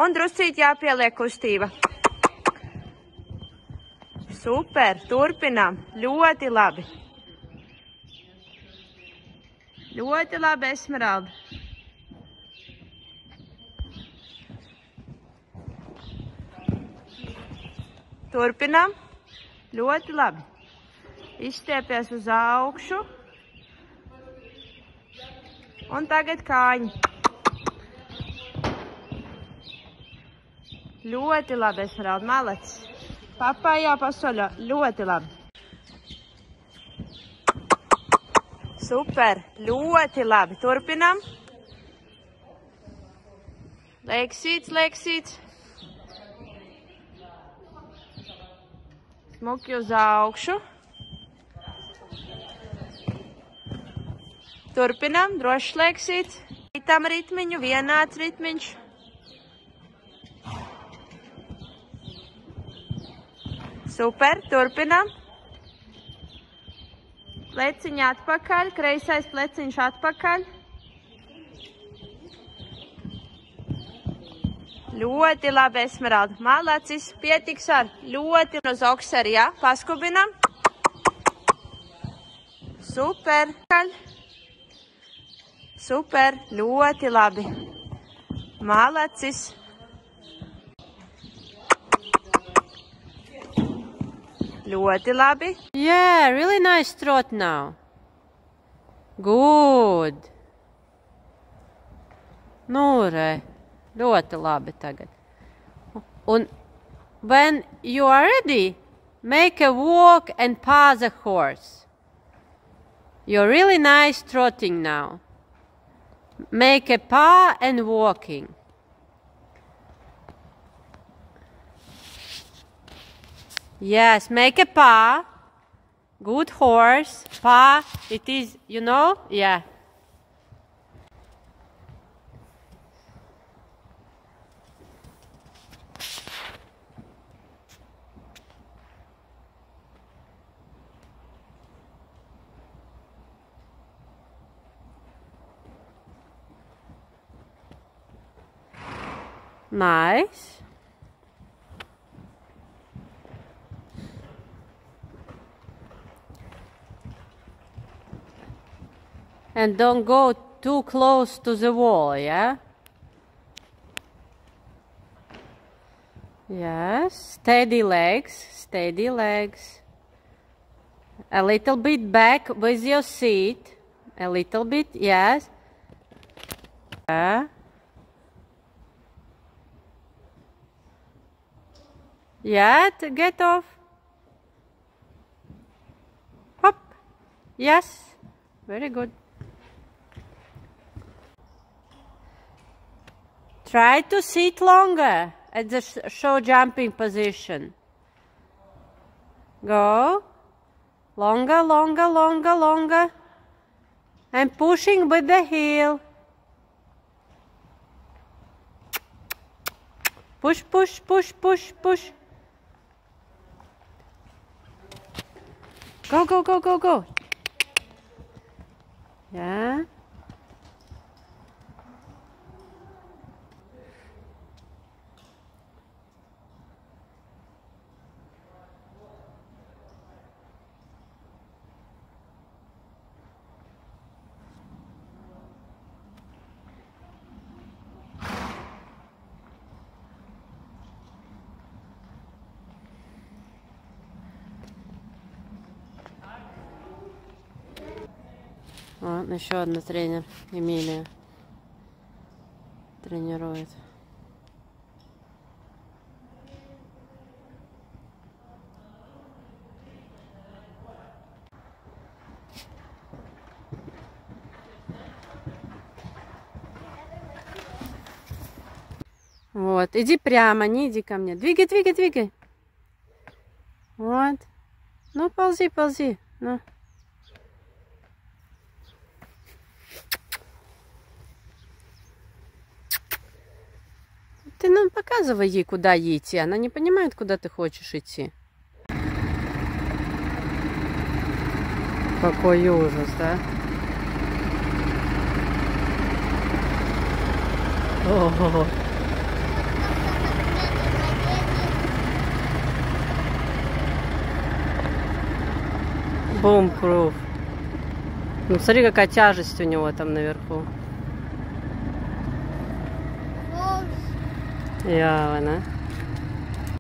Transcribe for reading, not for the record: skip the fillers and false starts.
Un druscīt jāpieliek kustība. Super, turpinām. Ļoti labi. Ļoti labi, Esmeralda. Turpinām. Ļoti labi. Izstiepies uz augšu. Un tagad kājiņi. Ļoti labi, Esmeralda, malacis. Papājā pasoļo. Ļoti labi. Super, ļoti labi. Turpinām. Leksīts, leksīts. Smuki uz augšu. Turpinām, drošs leksīts. Tam ritmiņu, vienāds ritmiņš. Super, turpinām. Pleciņi atpakaļ, kreisais pleciņš atpakaļ. Ļoti labi, Esmeralda. Malacis, pietiks ar ļoti uz okseri, jā? Paskubinam. Super. Super, ļoti labi. Malacis. Ļoti labi. Yeah, really nice trot now. Good. Nu, re. Ļoti labi tagad. Un when you are ready, make a walk and pass the horse. You're really nice trotting now. Make a paw and walking. Yes, make a paw. Good horse. Paw, it is, you know? Yeah. Nice. And don't go too close to the wall, yeah? Yes, steady legs, steady legs. A little bit back with your seat. A little bit, yes. Yeah. Yeah, get off. Hop. Yes. Very good. Try to sit longer at the show jumping position. Go. Longer, longer, longer, longer. And pushing with the heel. Push, push, push, push, push. Go, go, go, go, go. Yeah. Вот, еще одна тренер, Эмилия, тренирует. Вот, иди прямо, не иди ко мне. Двигай, двигай, двигай. Вот. Ну, ползи, ползи. Ну. Ты нам показывай ей, куда ей идти. Она не понимает, куда ты хочешь идти. Какой ужас, да? Ого. Boom-proof. Ну, смотри, какая тяжесть у него там наверху. Явно.